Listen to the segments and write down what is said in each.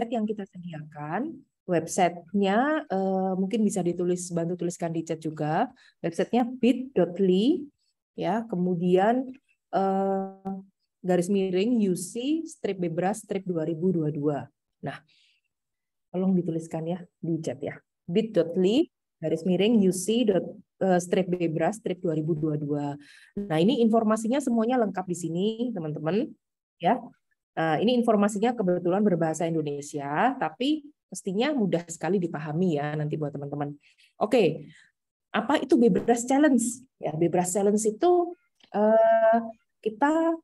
website yang kita sediakan. Websitenya mungkin bisa bantu tuliskan di chat juga. Websitenya bit.ly ya, kemudian _UC_Bebras 2022. Nah, tolong dituliskan ya di chat ya. bit.ly _UC_Bebras 2022. Nah, ini informasinya semuanya lengkap di sini, teman-teman. Ya, ini informasinya kebetulan berbahasa Indonesia, tapi mestinya mudah sekali dipahami ya nanti buat teman-teman. Oke, apa itu Bebras Challenge? Ya, Bebras Challenge itu kita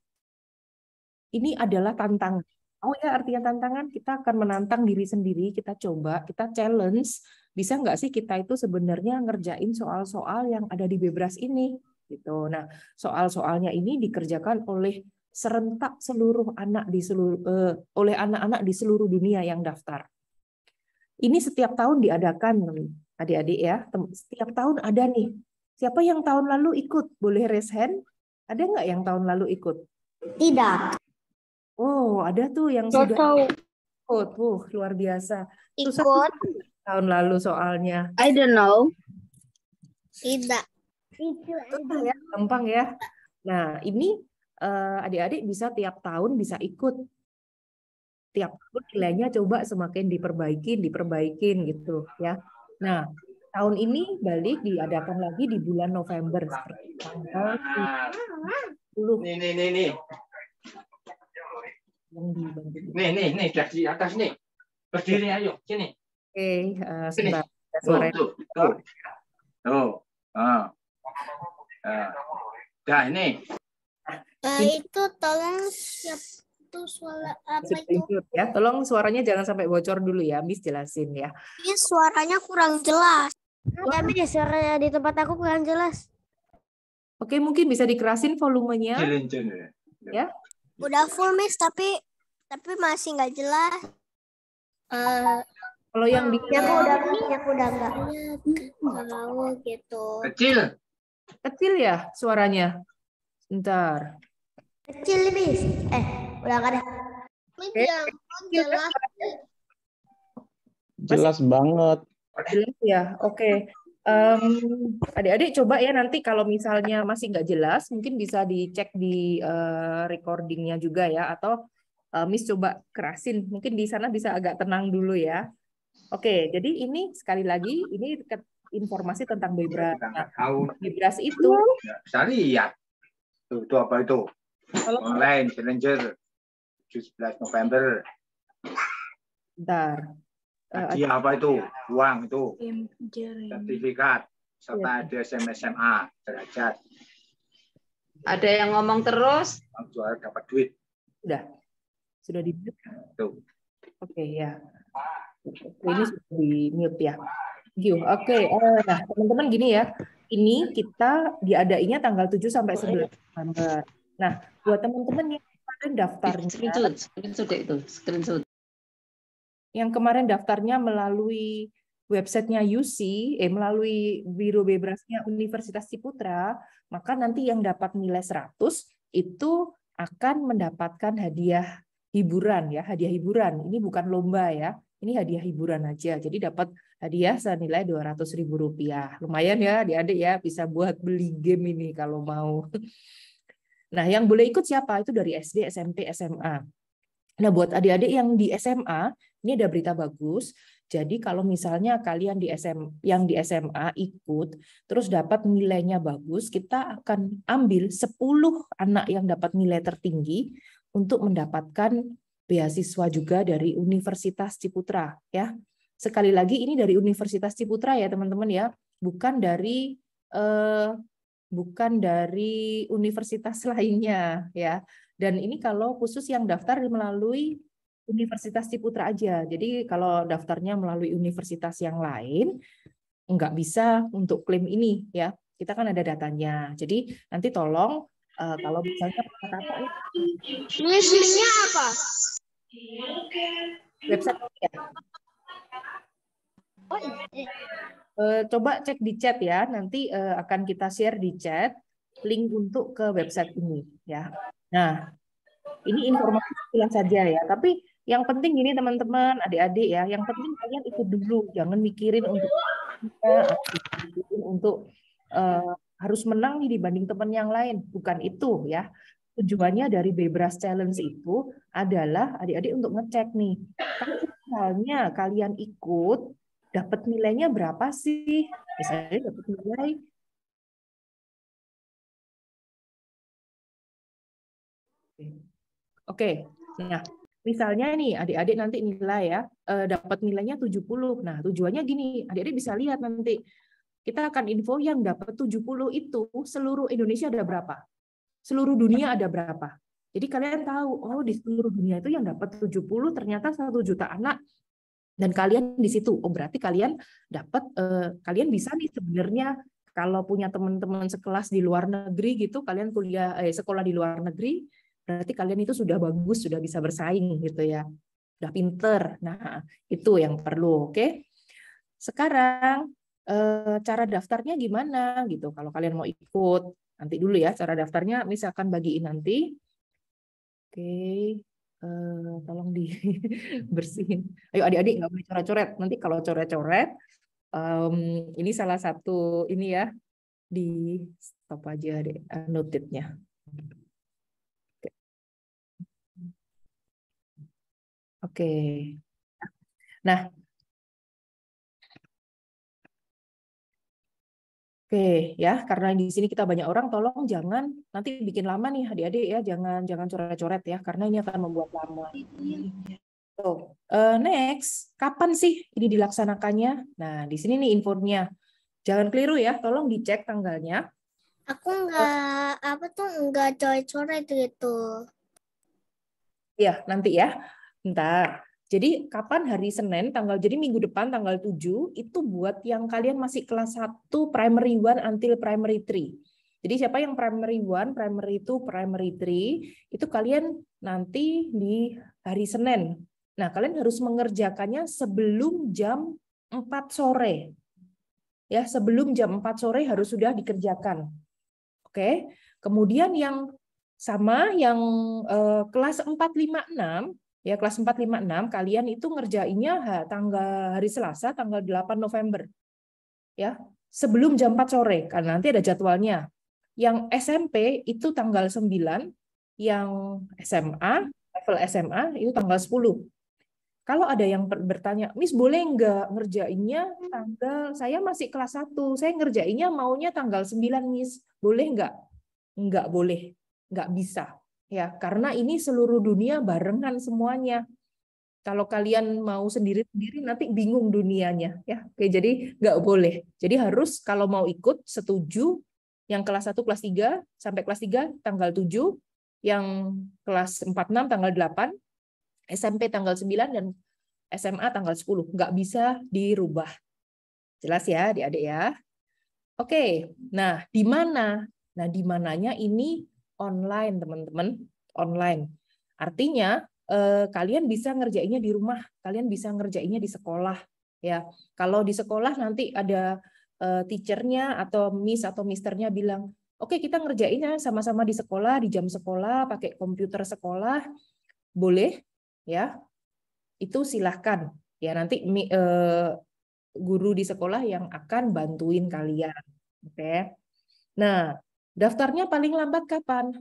ini adalah tantangan. Oh ya, artinya tantangan, kita akan menantang diri sendiri, kita coba, kita challenge, bisa nggak sih kita itu sebenarnya ngerjain soal-soal yang ada di Bebras ini? Gitu. Nah, soal-soalnya ini dikerjakan oleh serentak seluruh anak oleh anak-anak di seluruh dunia yang daftar. Ini setiap tahun diadakan, adik-adik ya. Setiap tahun ada nih. Siapa yang tahun lalu ikut? Boleh raise hand? Ada nggak yang tahun lalu ikut? Tidak. Oh, ada tuh yang sudah ikut. Luar biasa. Susah tahun lalu soalnya. I don't know. Tidak. Susah ya, gampang ya. Nah, ini adik-adik bisa tiap tahun bisa ikut. Tiap tahun nilainya coba semakin diperbaikin gitu ya. Nah, tahun ini balik diadakan lagi di bulan November seperti tanggal 10. Nih. Nih, di atas nih. Berdiri ayo, sini. Oke, sebentar. Suara Tuh. Nah, ini. Itu tolong itu suara apa itu? Ya, tolong suaranya jangan sampai bocor dulu ya, Miss jelasin ya. Ini suaranya kurang jelas. Ya, Miss, suaranya di tempat aku kurang jelas. Oke, mungkin bisa dikerasin volumenya. Ya. Udah full, Miss, tapi masih nggak jelas. Kalau yang di aku udah enggak. Kalau gitu. Kecil ya suaranya. Bentar. Kecil, Miss. Udah enggak ada. Jelas banget. Jelas ya. Oke. Adik-adik coba ya nanti kalau misalnya masih nggak jelas, mungkin bisa dicek di recordingnya juga ya, atau Miss coba kerasin. Mungkin di sana bisa agak tenang dulu ya. Oke, jadi ini sekali lagi ini informasi tentang Bebras. Bebras itu bisa lihat. Itu apa itu? Online Challenger 17 November. Bentar. Hadiah apa itu? Uang itu. Sertifikat serta ada SMA derajat. Ada yang ngomong terus? Juara dapat duit. Sudah di-mute. Tuh. Oke ya. Ini sudah di-mute ya. Oke, nah teman-teman gini ya. Ini kita diadainya tanggal 7 sampai 11 November. Nah, buat teman-teman yang kemarin daftarnya Screenshot. Yang kemarin daftarnya melalui websitenya UC, melalui Biro Bebrasnya Universitas Ciputra, maka nanti yang dapat nilai 100 itu akan mendapatkan hadiah hiburan ya, hadiah hiburan. Ini bukan lomba ya. Ini hadiah hiburan aja. Jadi dapat hadiah senilai Rp200.000. Lumayan ya adik-adik ya, bisa buat beli game ini kalau mau. Nah, yang boleh ikut siapa? Itu dari SD, SMP, SMA. Nah, buat adik-adik yang di SMA, ini ada berita bagus. Jadi kalau misalnya kalian yang di SMA ikut, terus dapat nilainya bagus, kita akan ambil 10 anak yang dapat nilai tertinggi untuk mendapatkan beasiswa juga dari Universitas Ciputra. Ya, sekali lagi ini dari Universitas Ciputra ya teman-teman ya, bukan dari universitas lainnya ya. Dan ini kalau khusus yang daftar melalui Universitas Ciputra aja. Jadi kalau daftarnya melalui universitas yang lain, nggak bisa untuk klaim ini ya. Kita kan ada datanya. Jadi nanti tolong kalau misalnya kata-kata Linknya apa? Website ya. Coba cek di chat ya. Nanti akan kita share di chat link untuk ke website ini ya. Nah, ini informasi sekilas saja ya. Tapi Yang penting gini teman-teman, adik-adik ya, yang penting kalian ikut dulu, jangan mikirin untuk harus menang nih dibanding teman yang lain, bukan itu ya. Tujuannya dari Bebras Challenge itu adalah adik-adik untuk ngecek nih, kalau misalnya kalian ikut, dapat nilainya berapa sih? Misalnya dapat nilai Oke, nah misalnya nih adik-adik nanti nilai ya, dapat nilainya 70. Nah tujuannya gini, adik-adik bisa lihat nanti, kita akan info yang dapat 70 itu seluruh Indonesia ada berapa? Seluruh dunia ada berapa? Jadi kalian tahu, oh di seluruh dunia itu yang dapat 70 ternyata 1 juta anak, dan kalian di situ. Oh berarti kalian dapat, kalian bisa nih sebenarnya kalau punya teman-teman sekelas di luar negeri gitu, kalian kuliah sekolah di luar negeri, berarti kalian itu sudah bagus, sudah bisa bersaing gitu ya, udah pinter. Nah itu yang perlu. Oke, sekarang cara daftarnya gimana gitu? Kalau kalian mau ikut, nanti dulu ya cara daftarnya, misalkan bagiin nanti. Oke, tolong dibersihin. Ayo adik-adik nggak boleh coret-coret. Nanti kalau coret-coret, ini salah satu ini ya, di stop aja deh noted-nya. Oke. Nah, oke ya, karena di sini kita banyak orang, tolong jangan nanti bikin lama nih adik-adik ya, jangan coret-coret ya, karena ini akan membuat lama. Next, kapan sih ini dilaksanakannya? Nah, di sini nih infonya. Jangan keliru ya, tolong dicek tanggalnya. Aku nggak coret-coret gitu. Ya, nanti ya. Bentar. Jadi kapan hari Senin jadi minggu depan tanggal 7 itu buat yang kalian masih kelas 1 primary 1 until primary 3. Jadi siapa yang primary 1, primary 2, primary 3 itu kalian nanti di hari Senin. Nah, kalian harus mengerjakannya sebelum jam 4 sore. Ya, sebelum jam 4 sore harus sudah dikerjakan. Oke. Kemudian yang sama yang kelas 456 ya, kelas 456 kalian itu ngerjainnya tanggal hari Selasa tanggal 8 November. Ya, sebelum jam 4 sore karena nanti ada jadwalnya. Yang SMP itu tanggal 9, yang SMA, level SMA itu tanggal 10. Kalau ada yang bertanya, Miss boleh nggak ngerjainnya tanggal, saya masih kelas 1, saya ngerjainnya maunya tanggal 9, Miss. Boleh nggak? Nggak boleh, nggak bisa. Ya, karena ini seluruh dunia barengan semuanya. Kalau kalian mau sendiri-sendiri nanti bingung dunianya. Ya, oke, jadi nggak boleh. Jadi harus kalau mau ikut setuju yang kelas 1, kelas 3, sampai kelas 3 tanggal 7, yang kelas 46 tanggal 8, SMP tanggal 9, dan SMA tanggal 10. Nggak bisa dirubah. Jelas ya, adik-adik ya? Oke, nah di mana? Nah di mananya ini online, teman-teman. Online. Artinya, kalian bisa ngerjainnya di rumah, kalian bisa ngerjainnya di sekolah. Ya, kalau di sekolah nanti ada teachernya atau miss atau misternya bilang, oke kita ngerjainnya sama-sama di sekolah, di jam sekolah, pakai komputer sekolah, boleh, ya. Itu silahkan. Ya nanti guru di sekolah yang akan bantuin kalian. Oke. Nah, daftarnya paling lambat kapan?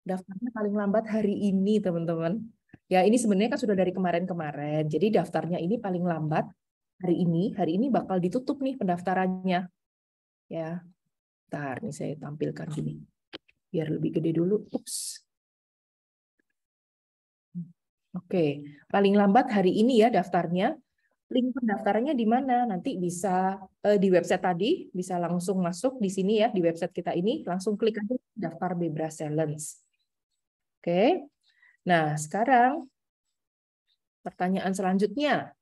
Daftarnya paling lambat hari ini, teman-teman. Ya, ini sebenarnya kan sudah dari kemarin-kemarin. Jadi daftarnya ini paling lambat hari ini. Hari ini bakal ditutup nih pendaftarannya. Ya. Bentar, nih saya tampilkan gini. Biar lebih gede dulu. Ups. Oke, paling lambat hari ini ya daftarnya. Link pendaftarannya di mana? Nanti bisa di website tadi, bisa langsung masuk di sini ya, di website kita ini, langsung klik aja daftar Bebras Challenge. Oke, nah sekarang pertanyaan selanjutnya.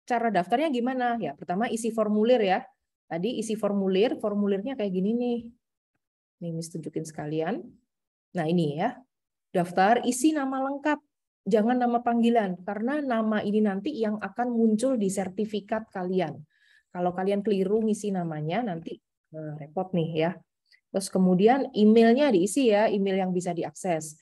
Cara daftarnya gimana? Ya, pertama isi formulir ya. Tadi isi formulir, formulirnya kayak gini nih. Nih, Miss tunjukin sekalian. Nah ini ya, daftar, isi nama lengkap. Jangan nama panggilan, karena nama ini nanti yang akan muncul di sertifikat kalian. Kalau kalian keliru ngisi namanya, nanti repot nih ya. Terus kemudian emailnya diisi ya, email yang bisa diakses.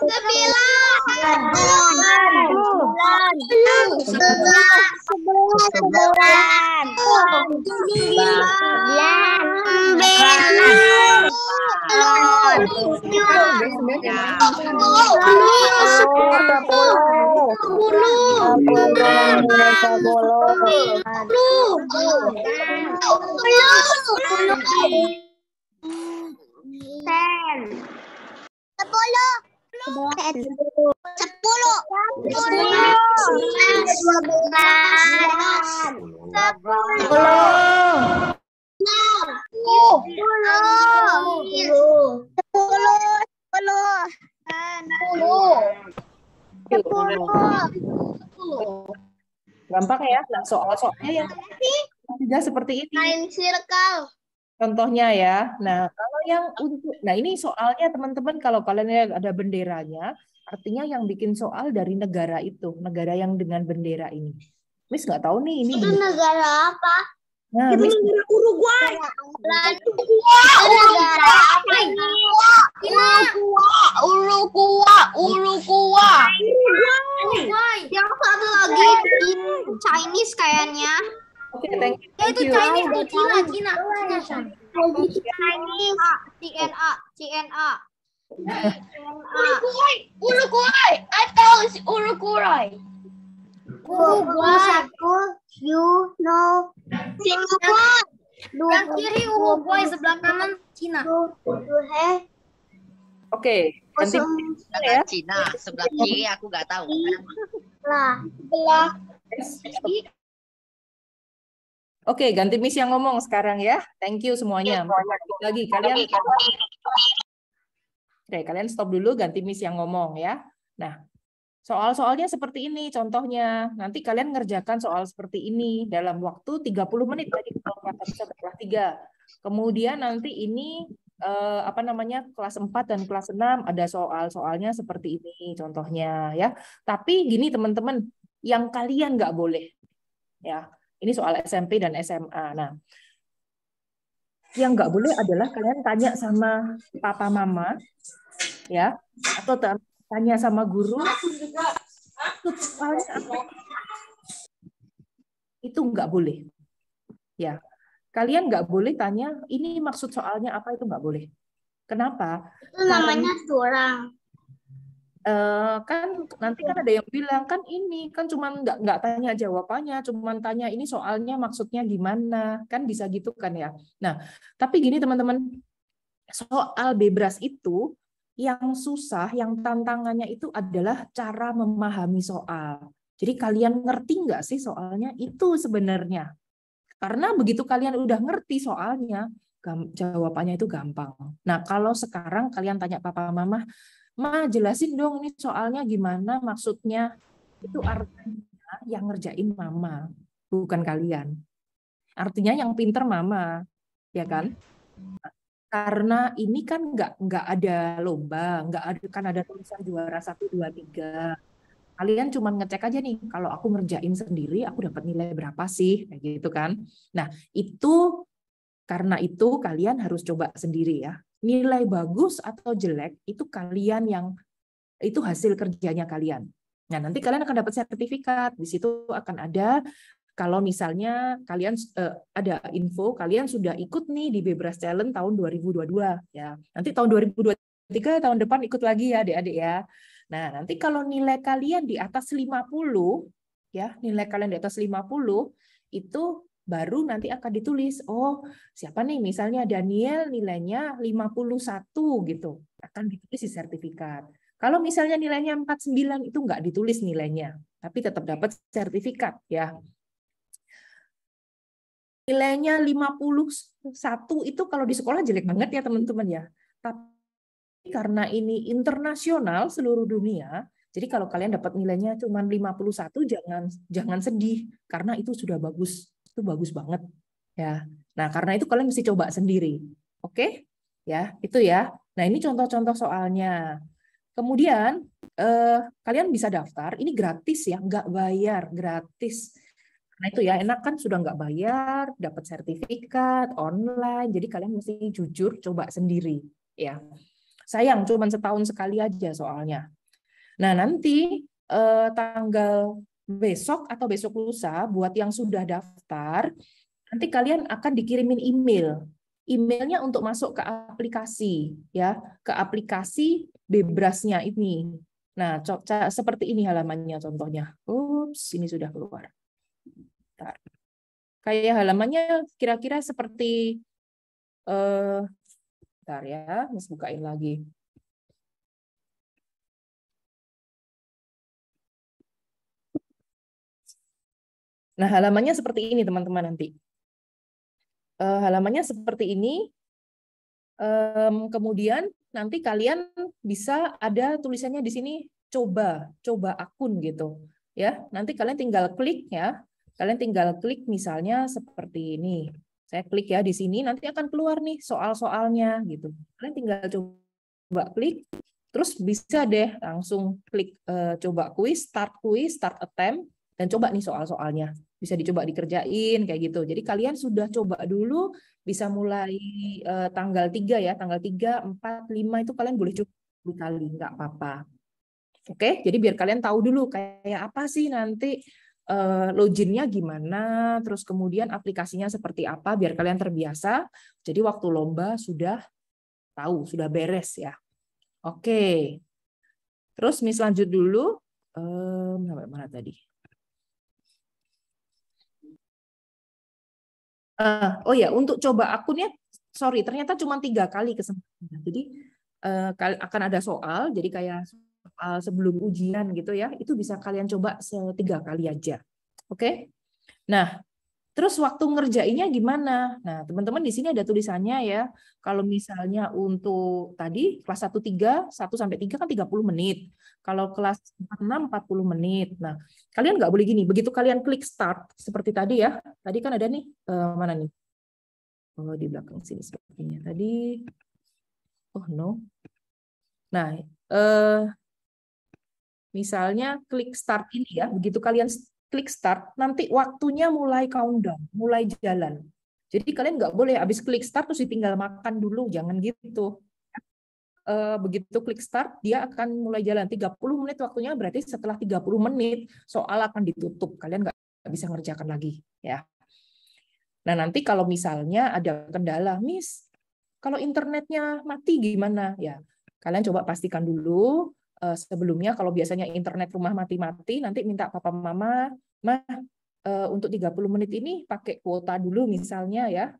Gampang ya. Nah, soal-soalnya yang ketiga seperti ini. Contohnya ya. Nah, kalau yang untuk, nah ini soalnya teman-teman kalau kalian lihat ada benderanya, artinya yang bikin soal dari negara itu, negara yang dengan bendera ini. Miss nggak tahu nih ini. Itu negara apa? Nah, Miss Uruguay. Negara apa ini? Uruguay. Yang satu lagi Chinese kayaknya. Oke, thank you. Ya, itu Chinese tuh Cina. CNA. Uruguay. I thought it's Uruguay. Satu, you know. Singapura. Yang kiri Uruguay, sebelah kanan Cina. Oke, nanti Sebelah Cina, sebelah kiri aku nggak tahu. Oke, ganti Miss yang ngomong sekarang ya. Thank you semuanya. Lagi kalian. Oke, kalian stop dulu, ganti Miss yang ngomong ya. Nah, soal-soalnya seperti ini contohnya. Nanti kalian ngerjakan soal seperti ini dalam waktu 30 menit tadi kalau kata bisa kelas 3. Kemudian nanti ini kelas 4 dan kelas 6 ada soal-soalnya seperti ini contohnya ya. Tapi gini teman-teman, yang kalian nggak boleh ya. Ini soal SMP dan SMA. Nah, yang nggak boleh adalah kalian tanya sama papa mama, ya, atau tanya sama guru. Itu nggak boleh. Ya, kalian nggak boleh tanya ini maksud soalnya apa, itu nggak boleh. Kenapa? Itu namanya curang. Kan nanti kan ada yang bilang kan ini kan cuman nggak tanya jawabannya, cuman tanya ini soalnya maksudnya gimana, kan bisa gitu kan ya. Nah, tapi gini teman-teman, soal bebras itu yang susah, yang tantangannya itu adalah cara memahami soal. Jadi kalian ngerti nggak sih soalnya itu sebenarnya? Karena begitu kalian udah ngerti soalnya, jawabannya itu gampang. Nah, kalau sekarang kalian tanya papa mama, Ma, jelasin dong ini soalnya gimana maksudnya. Itu artinya yang ngerjain mama, bukan kalian. Artinya yang pinter mama, ya kan? Karena ini kan nggak ada lomba, nggak ada kan ada tulisan juara 1, 2, 3. Kalian cuma ngecek aja nih, kalau aku ngerjain sendiri, aku dapat nilai berapa sih, kayak gitu kan? Nah, karena itu kalian harus coba sendiri ya. Nilai bagus atau jelek itu itu hasil kerjanya kalian. Nah, nanti kalian akan dapat sertifikat. Di situ akan ada kalau misalnya kalian ada info kalian sudah ikut nih di Bebras Challenge tahun 2022 ya. Nanti tahun 2023 tahun depan ikut lagi ya Adik-adik ya. Nah, nanti kalau nilai kalian di atas 50 ya, nilai kalian di atas 50 itu baru nanti akan ditulis, oh, siapa nih misalnya Daniel nilainya 51 gitu. Akan ditulis di sertifikat. Kalau misalnya nilainya 49 itu nggak ditulis nilainya, tapi tetap dapat sertifikat ya. Nilainya 51 itu kalau di sekolah jelek banget ya teman-teman ya. Tapi karena ini internasional seluruh dunia, jadi kalau kalian dapat nilainya cuma 51 jangan sedih karena itu sudah bagus. Itu bagus banget ya. Nah, karena itu kalian mesti coba sendiri. Oke? Ya, itu ya. Nah, ini contoh-contoh soalnya. Kemudian kalian bisa daftar, ini gratis ya, nggak bayar, gratis. Nah itu ya, enak kan sudah nggak bayar, dapat sertifikat, online, jadi kalian mesti jujur coba sendiri. Ya, sayang cuma setahun sekali aja soalnya. Nah nanti tanggal besok atau besok lusa, buat yang sudah daftar, nanti kalian akan dikirimin email. Emailnya untuk masuk ke aplikasi, ya, ke aplikasi Bebrasnya ini. Nah, seperti ini halamannya contohnya. Ups, ini sudah keluar. Bentar. Kayak halamannya kira-kira seperti bentar ya, Miss bukain lagi. Nah, halamannya seperti ini teman-teman nanti. Halamannya seperti ini. Kemudian nanti kalian bisa ada tulisannya di sini coba akun gitu ya. Nanti kalian tinggal klik ya. Kalian tinggal klik misalnya seperti ini. Saya klik ya di sini nanti akan keluar nih soal-soalnya gitu. Kalian tinggal coba klik terus bisa deh langsung klik coba kuis, start attempt dan coba nih soal-soalnya. Bisa dicoba dikerjain kayak gitu. Jadi kalian sudah coba dulu bisa mulai tanggal 3 ya, tanggal 3, 4, 5 itu kalian boleh coba kali, nggak apa-apa. Oke, jadi biar kalian tahu dulu kayak apa sih nanti loginnya gimana, terus kemudian aplikasinya seperti apa, biar kalian terbiasa. Jadi waktu lomba sudah tahu, sudah beres ya. Oke, terus Miss lanjut dulu. Sampai mana tadi? Oh ya, untuk coba akunnya, sorry, ternyata cuma 3 kali kesempatan. Jadi akan ada soal, jadi kayak soal sebelum ujian gitu ya, itu bisa kalian coba 3 kali aja. Oke? Nah, terus waktu ngerjainnya gimana? Nah, teman-teman di sini ada tulisannya ya. Kalau misalnya untuk tadi kelas 1 sampai 3 kan 30 menit. Kalau kelas 6 40 menit. Nah, kalian nggak boleh gini. Begitu kalian klik start seperti tadi ya. Tadi kan ada nih mana nih? Oh, di belakang sini sepertinya tadi. Oh, no. Nah, misalnya klik start ini ya. Begitu kalian klik start, nanti waktunya mulai countdown, mulai jalan. Jadi kalian nggak boleh habis klik start terus ditinggal makan dulu, jangan gitu. Begitu klik start, dia akan mulai jalan 30 menit waktunya, berarti setelah 30 menit soal akan ditutup. Kalian nggak bisa ngerjakan lagi. Ya. Nah nanti kalau misalnya ada kendala, Miss, kalau internetnya mati gimana? Ya, kalian coba pastikan dulu sebelumnya kalau biasanya internet rumah mati-mati, nanti minta papa mama, untuk 30 menit ini pakai kuota dulu misalnya ya,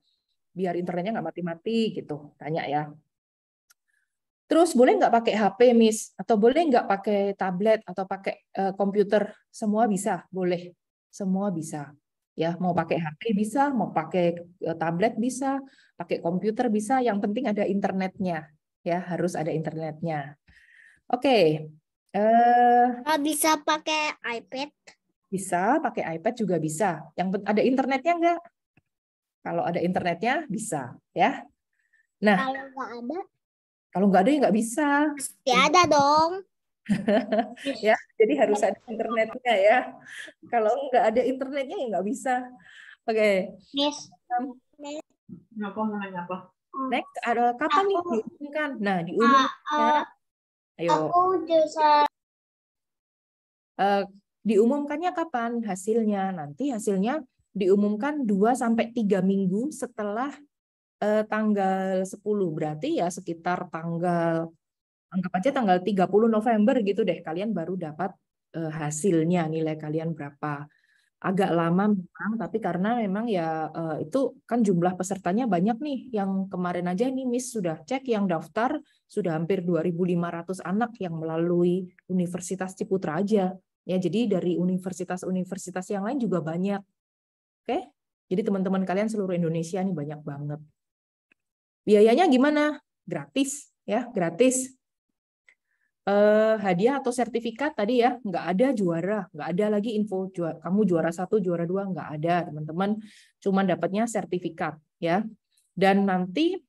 biar internetnya nggak mati-mati gitu, tanya ya. Terus boleh nggak pakai HP, Miss? Atau boleh nggak pakai tablet atau pakai komputer? Semua bisa, boleh. Semua bisa. Ya, mau pakai HP bisa, mau pakai tablet bisa, pakai komputer bisa. Yang penting ada internetnya. Ya, harus ada internetnya. Oke. Bisa pakai iPad? Bisa, pakai iPad juga bisa. Yang ada internetnya nggak? Kalau ada internetnya bisa, ya. Nah, Kalau kalau nggak nggak ada, ada ya nggak bisa. pasti ada dong. Ya, jadi harus ada internetnya ya. Kalau nggak ada internetnya ya nggak bisa. Oke. Miss. Kenapa mau nanya apa? Next, ada kapan nih diumumkan? Nah, diumumkannya, ayo. Aku bisa. Diumumkannya kapan hasilnya? Nanti hasilnya diumumkan 2-3 minggu setelah tanggal 10. Berarti ya sekitar anggap aja tanggal 30 November gitu deh, kalian baru dapat hasilnya, nilai kalian berapa. Agak lama memang, tapi karena memang ya itu kan jumlah pesertanya banyak nih. Yang kemarin aja nih Miss sudah cek yang daftar sudah hampir 2.500 anak yang melalui Universitas Ciputra aja. Ya, jadi dari universitas-universitas yang lain juga banyak. Oke? Jadi teman-teman kalian seluruh Indonesia nih banyak banget. Biayanya gimana? Gratis ya, gratis. Hadiah atau sertifikat tadi ya, nggak ada juara, nggak ada lagi info kamu juara 1, juara 2, nggak ada teman-teman, cuma dapatnya sertifikat ya. Dan nanti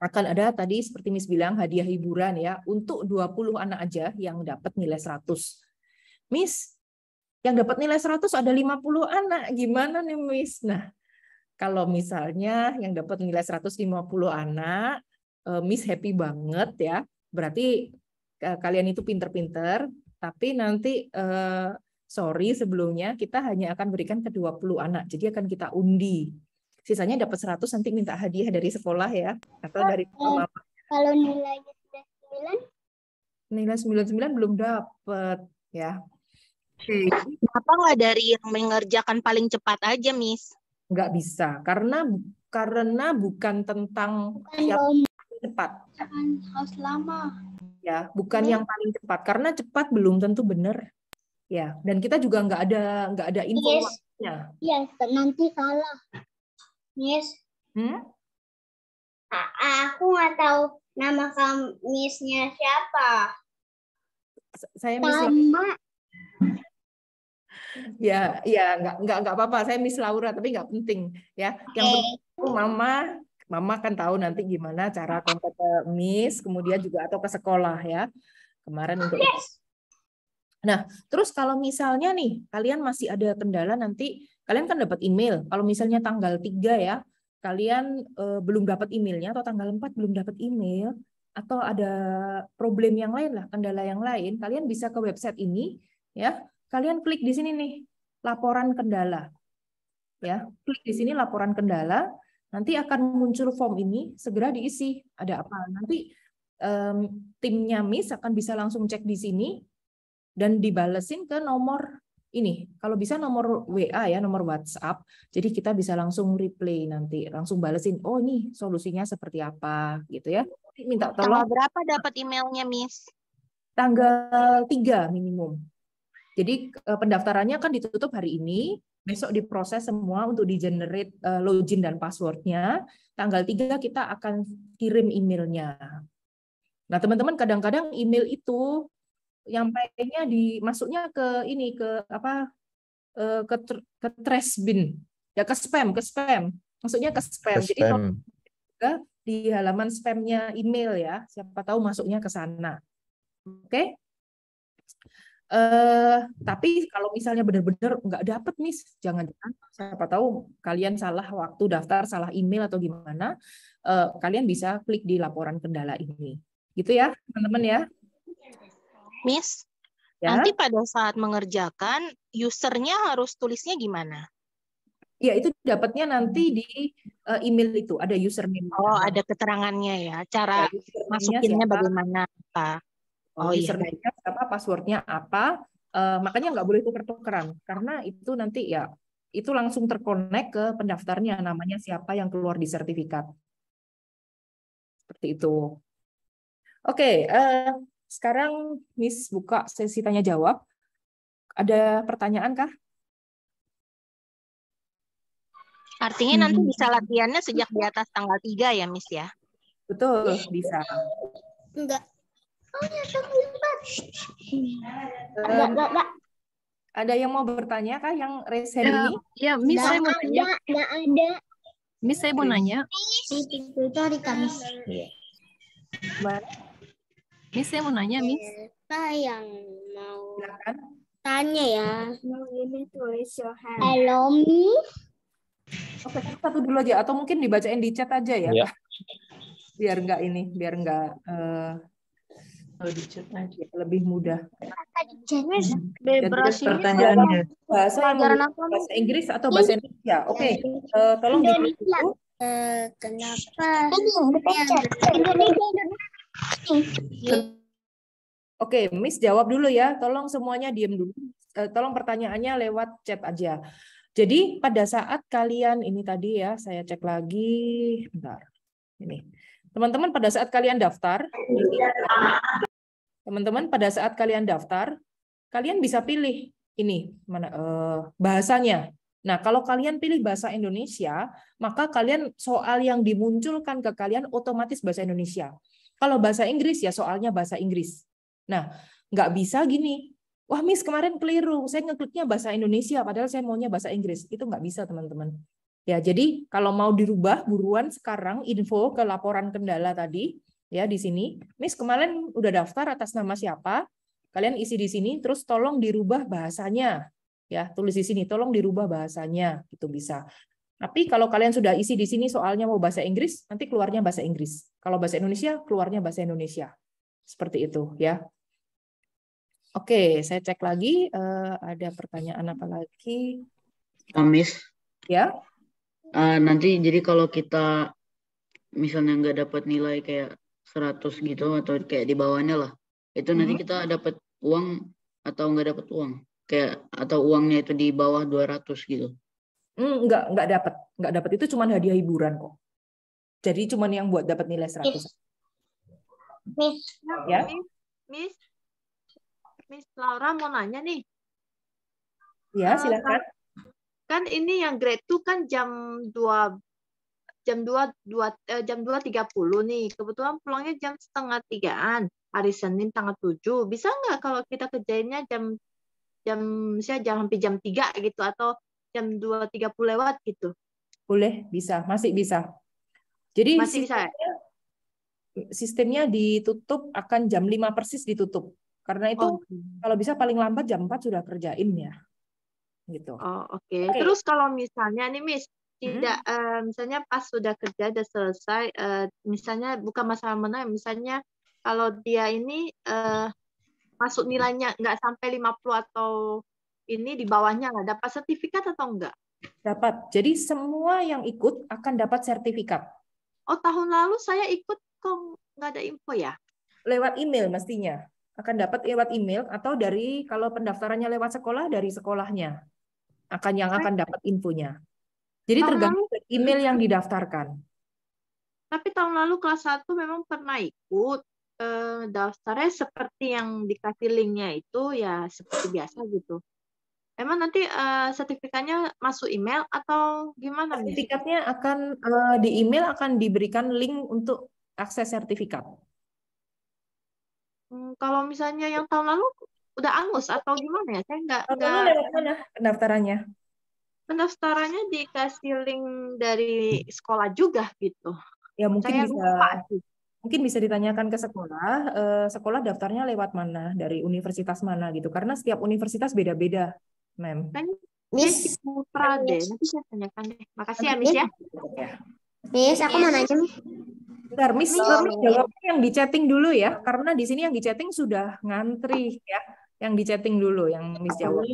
akan ada tadi seperti Miss bilang hadiah hiburan ya untuk 20 anak aja yang dapat nilai 100. Miss, yang dapat nilai 100 ada 50 anak, gimana nih Miss? Nah, kalau misalnya yang dapat nilai 150 anak, Miss happy banget ya, berarti kalian itu pinter-pinter, tapi nanti sorry sebelumnya kita hanya akan berikan ke 20 anak. Jadi akan kita undi. Sisanya dapat 100 nanti minta hadiah dari sekolah ya atau dari mama. Kalau nilainya sudah 9? Nilai 99 belum dapat ya. Oke. Kenapa nggak dari yang mengerjakan paling cepat aja, Miss? Nggak bisa karena bukan tentang siapa yang cepat. Harus lama. Ya, bukan yang paling cepat karena cepat belum tentu benar. Ya, dan kita juga nggak ada info waktunya. Yes, nanti salah. Miss. Aku nggak tahu nama Miss-nya siapa. Saya Miss Laura. Ya, nggak apa-apa. Saya Miss Laura, tapi nggak penting ya. Yang penting Mama kan tahu nanti gimana cara kontak ke Miss, kemudian juga atau ke sekolah ya. Kemarin untuk Nah, terus kalau misalnya nih, kalian masih ada kendala nanti, kalian kan dapat email. Kalau misalnya tanggal 3 ya, kalian belum dapat emailnya, atau tanggal 4 belum dapat email, atau ada problem yang lain lah, kendala yang lain, kalian bisa ke website ini, ya. Kalian klik di sini nih, laporan kendala. Ya, klik di sini laporan kendala, nanti akan muncul form ini, segera diisi. Ada apa? Nanti timnya Miss akan bisa langsung cek di sini, dan dibalesin ke nomor ini. Kalau bisa nomor WA ya, nomor WhatsApp. Jadi kita bisa langsung replay nanti, langsung balesin. Oh, ini solusinya seperti apa gitu ya. Minta tolong. Tanggal berapa dapat emailnya, Miss? Tanggal 3 minimum. Jadi pendaftarannya kan ditutup hari ini, besok diproses semua untuk di-generate login dan passwordnya. Tanggal 3 kita akan kirim emailnya. Nah, teman-teman kadang-kadang email itu nyampainya masuknya ke ini ke trash bin ya, ke spam maksudnya ke spam. Jadi juga di halaman spamnya email ya, siapa tahu masuknya ke sana. Oke. Tapi kalau misalnya benar-benar nggak dapet Miss, jangan-jangan siapa tahu kalian salah waktu daftar, salah email atau gimana, kalian bisa klik di laporan kendala ini gitu ya teman-teman ya. Miss, ya. Nanti pada saat mengerjakan, usernya harus tulisnya gimana? Ya, itu dapatnya nanti di email itu, ada username. Oh, ada keterangannya ya, cara masukinnya bagaimana. Oh, username-nya siapa, passwordnya apa, makanya nggak boleh tuker-tukeran, karena itu nanti ya, itu langsung terkonek ke pendaftarnya, namanya siapa yang keluar di sertifikat. Seperti itu. Oke, sekarang Miss buka sesi tanya jawab. Ada pertanyaan kah? Artinya nanti bisa latihannya sejak di atas tanggal 3 ya, Miss ya? Betul, bisa. Enggak. Ada yang mau bertanya kah yang raise hand ini? Ya, Miss saya mau tanya. Enggak ada. Miss, saya mau nanya. Itu hari Kamis. Miss, saya mau nanya, Miss. Siapa yang mau Silakan. tanya ya? Halo, Miss. Oke, satu dulu aja atau mungkin dibacain di chat aja ya. Iya. Biar enggak Kalau di chat aja. lebih mudah. Pertanyaannya. Bahasa Inggris atau bahasa Indonesia? Oke, tolong ditulis. Kenapa? Oke, Miss jawab dulu ya. Tolong semuanya diam dulu. Tolong pertanyaannya lewat chat aja. Jadi pada saat kalian ini tadi ya, saya cek lagi. Bentar. Ini. Teman-teman pada saat kalian daftar, kalian bisa pilih ini mana bahasanya. Nah, kalau kalian pilih bahasa Indonesia, maka kalian soal yang dimunculkan ke kalian otomatis bahasa Indonesia. Kalau bahasa Inggris ya soalnya bahasa Inggris. Nah, nggak bisa gini. Wah, Miss kemarin keliru. Saya ngekliknya bahasa Indonesia, padahal saya maunya bahasa Inggris. Itu nggak bisa, teman-teman. Ya, jadi kalau mau dirubah buruan sekarang info ke laporan kendala tadi ya di sini. Miss kemarin udah daftar atas nama siapa? Kalian isi di sini, terus tolong dirubah bahasanya. Ya, tulis di sini, tolong dirubah bahasanya, itu bisa. Tapi kalau kalian sudah isi di sini soalnya mau bahasa Inggris, nanti keluarnya bahasa Inggris. Kalau bahasa Indonesia, keluarnya bahasa Indonesia. Seperti itu, ya. Oke, saya cek lagi. Ada pertanyaan apa lagi? Miss, Ya. nanti jadi kalau kita misalnya nggak dapat nilai kayak 100 gitu atau kayak di bawahnya lah, itu nanti kita dapat uang atau nggak dapat uang? Kayak atau uangnya itu di bawah 200 gitu? Nggak dapat. Itu cuma hadiah hiburan kok. Jadi cuma yang buat dapat nilai 100. Miss. Ya. Miss Laura mau nanya nih. Ya, silakan. Kan ini yang grade 2 kan jam 2.30 nih. Kebetulan pulangnya jam 2:30-an. Hari Senin tanggal 7. Bisa nggak kalau kita kerjainnya misalnya hampir jam 3 gitu atau jam 2.30 lewat gitu? Boleh, bisa, masih bisa. Jadi masih bisa. Sistemnya ditutup akan jam 5 persis ditutup. Karena itu kalau bisa paling lambat jam 4 sudah kerjain ya. Gitu. Oke. Terus kalau misalnya nih Miss, tidak misalnya pas sudah kerja udah selesai, misalnya bukan masalah menang, misalnya kalau dia ini masuk nilainya nggak sampai 50 atau ini di bawahnya nggak dapat sertifikat atau enggak? Dapat. Jadi semua yang ikut akan dapat sertifikat. Oh, tahun lalu saya ikut kok nggak ada info ya? Lewat email mestinya. Akan dapat lewat email atau dari kalau pendaftarannya lewat sekolah dari sekolahnya akan dapat infonya. Jadi tergantung email yang didaftarkan. Tapi tahun lalu kelas 1 memang pernah ikut, daftarnya seperti yang dikasih linknya itu ya seperti biasa gitu. Emang nanti sertifikatnya masuk email atau gimana? Sertifikatnya akan di email akan diberikan link untuk akses sertifikat. Kalau misalnya yang tahun lalu udah angus atau gimana ya? Saya nggak. Lewat mana pendaftarannya? Pendaftarannya dikasih link dari sekolah juga gitu. Ya mungkin saya mungkin bisa ditanyakan ke sekolah. Sekolah daftarnya lewat mana? Dari universitas mana gitu? Karena setiap universitas beda-beda, Mem. Miss Putra deh. Nanti saya tanyakan deh. Makasih ya Miss ya. Miss, aku mau nanya Miss. Bentar, Miss jawabnya yang di chatting dulu ya, karena di sini yang di chatting sudah ngantri ya. Yang di chatting dulu, yang Miss jawab.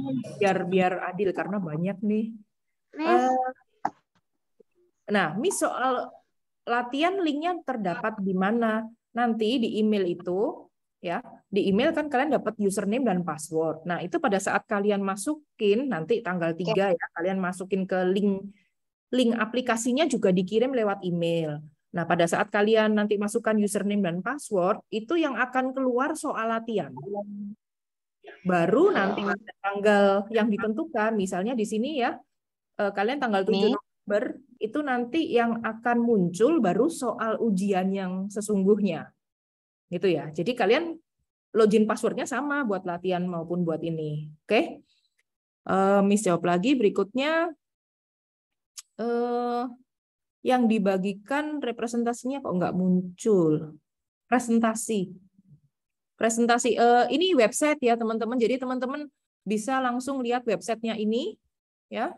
Biar adil karena banyak nih. Nah, Miss soal latihan linknya terdapat di mana? Nanti di email itu ya, di email kan kalian dapat username dan password. Nah, itu pada saat kalian masukin nanti tanggal 3 ya, kalian masukin ke link aplikasinya juga dikirim lewat email. Nah, pada saat kalian nanti masukkan username dan password, itu yang akan keluar soal latihan. Baru nanti pada tanggal yang ditentukan, misalnya di sini ya, kalian tanggal 7 November, itu nanti yang akan muncul baru soal ujian yang sesungguhnya. Gitu ya. Jadi kalian login passwordnya sama buat latihan maupun buat ini. Oke? Miss jawab lagi berikutnya. yang dibagikan representasinya kok nggak muncul. Presentasi. Ini website ya teman-teman. Jadi teman-teman bisa langsung lihat websitenya ini ya.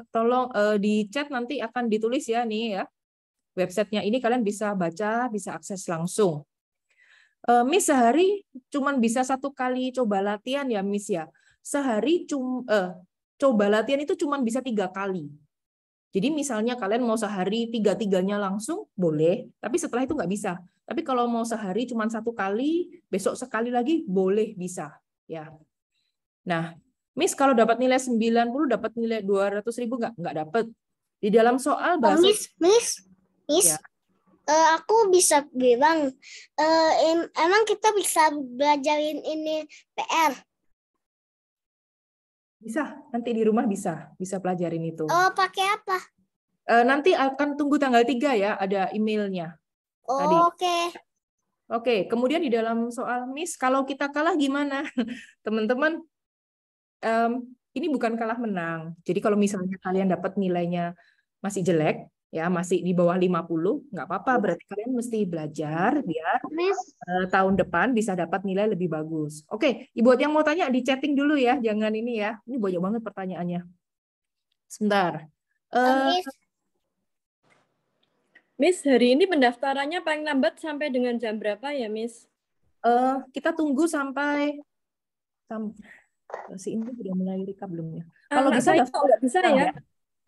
Tolong di chat nanti akan ditulis ya nih ya. Websitenya ini kalian bisa baca, bisa akses langsung. Miss sehari cuman bisa 1 kali coba latihan ya Miss ya. Sehari coba latihan itu cuman bisa 3 kali. Jadi misalnya kalian mau sehari 3-3-nya langsung boleh, tapi setelah itu nggak bisa. Tapi kalau mau sehari cuman 1 kali, besok sekali lagi boleh bisa ya. Nah, Miss kalau dapat nilai 90 dapat nilai 200.000 nggak dapat. Di dalam soal bahasa Miss, ya. Aku bisa bilang, emang kita bisa belajarin ini PR? Bisa, nanti di rumah bisa pelajarin itu. Oh, pakai apa? Nanti akan tunggu tanggal 3 ya, ada emailnya. Tadi. Oke, kemudian di dalam soal Miss, kalau kita kalah gimana? Teman-teman, ini bukan kalah menang. Jadi kalau misalnya kalian dapat nilainya masih jelek, ya masih di bawah 50, nggak apa-apa. Berarti kalian mesti belajar biar tahun depan bisa dapat nilai lebih bagus. Oke, Ibu yang mau tanya di chatting dulu ya, jangan ini ya. Ini banyak banget pertanyaannya. Sebentar. Miss, hari ini pendaftarannya paling lambat sampai dengan jam berapa ya, Miss? Kita tunggu sampai si ini sudah mulai recap belum ya? Kalau bisa nggak bisa ya?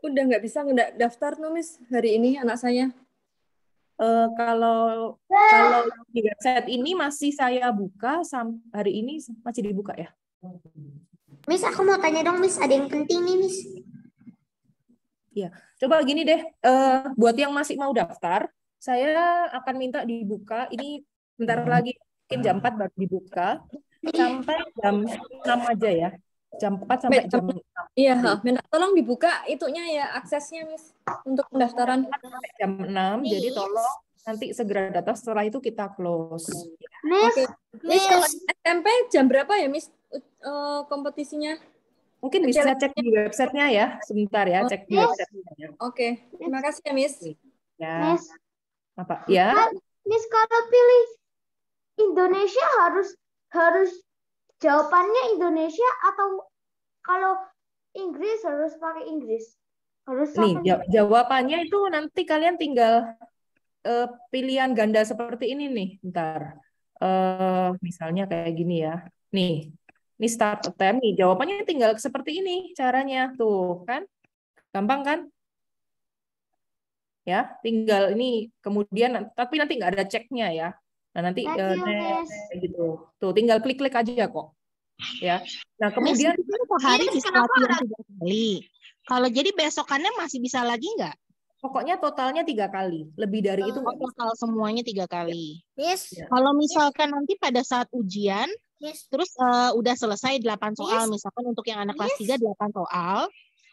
Udah nggak bisa daftar tuh Miss hari ini anak saya. Kalau di website ini masih saya buka hari ini masih dibuka ya. Miss, aku mau tanya dong Miss, ada yang penting nih Miss. Ya, coba gini deh, buat yang masih mau daftar, saya akan minta dibuka. Ini bentar lagi mungkin jam 4 baru dibuka sampai jam 6 aja ya. Jam 4 sampai jam 6. Iya, tolong dibuka itunya ya, aksesnya Miss untuk pendaftaran. Jam 6, jadi tolong nanti segera daftar, setelah itu kita close. Miss, kalau SMP jam berapa ya Miss kompetisinya? Mungkin bisa cek di websitenya ya, sebentar ya, cek di websitenya. Oke, terima kasih ya Miss. Ya. Miss, apa? Ya. Miss kalau pilih Indonesia harus jawabannya Indonesia atau kalau Inggris harus pakai Inggris? Nih, jawabannya itu nanti kalian tinggal pilihan ganda seperti ini nih. Bentar. Misalnya kayak gini ya. Nih. Ini start attempt nih. Jawabannya tinggal seperti ini caranya. Tuh, kan? Gampang kan? Ya, tinggal ini kemudian tapi nanti nggak ada ceknya ya. Nah, nanti gitu. Tuh, tinggal klik-klik aja kok. Ya. Nah, kemudian hari bisa latihan 3 kali. Kalau jadi besokannya masih bisa lagi nggak? Pokoknya totalnya 3 kali. Lebih dari itu nggak total semuanya 3 kali. Yes. Ya. Kalau misalkan nanti pada saat ujian, terus udah selesai 8 soal, misalkan untuk yang anak kelas 3 8 soal,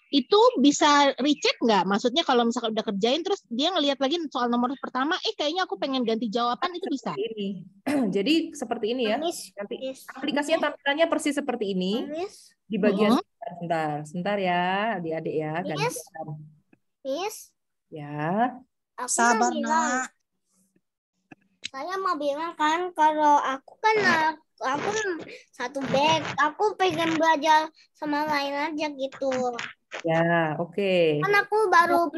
itu bisa recheck nggak? Maksudnya kalau misalkan udah kerjain terus dia ngelihat lagi soal nomor pertama, kayaknya aku pengen ganti jawaban, itu bisa. Ini. Jadi seperti ini ya. Nanti aplikasinya tampilannya persis seperti ini. Di bagian sebentar ya, adik-adik ya, gantian. Ya. Sabar, Nak. Saya mau bilang kan kalau aku kan aku satu bag, aku pengen belajar sama lain aja gitu. Ya, oke. Kan aku baru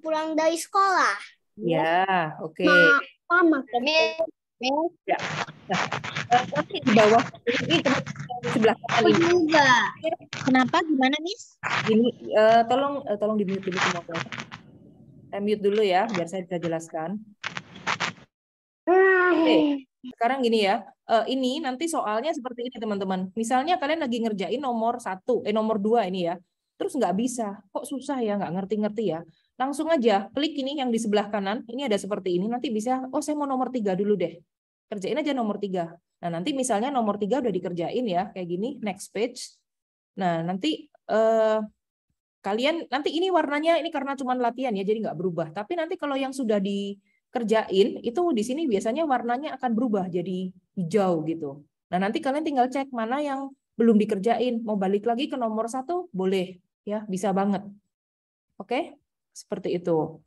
pulang dari sekolah. Ya, oke. Mama, ya. Nanti di bawah ini sebelah kanan ini. juga. Kenapa? Gimana, Miss? Ini tolong di mute dulu semua. Saya mute dulu ya, biar saya bisa jelaskan. Oke. Sekarang gini ya, ini nanti soalnya seperti ini teman-teman. Misalnya kalian lagi ngerjain nomor 2 ini ya, terus nggak bisa, kok susah ya, nggak ngerti-ngerti ya. Langsung aja klik ini yang di sebelah kanan, ini ada seperti ini, nanti bisa, saya mau nomor 3 dulu deh. Kerjain aja nomor 3. Nah nanti misalnya nomor 3 udah dikerjain ya, kayak gini, next page. Nah nanti kalian, nanti ini warnanya, ini karena cuma latihan ya, jadi nggak berubah. Tapi nanti kalau yang sudah dikerjain, itu di sini biasanya warnanya akan berubah jadi hijau gitu. Nah nanti kalian tinggal cek mana yang belum dikerjain, mau balik lagi ke nomor 1, boleh. Ya, bisa banget. Oke, seperti itu.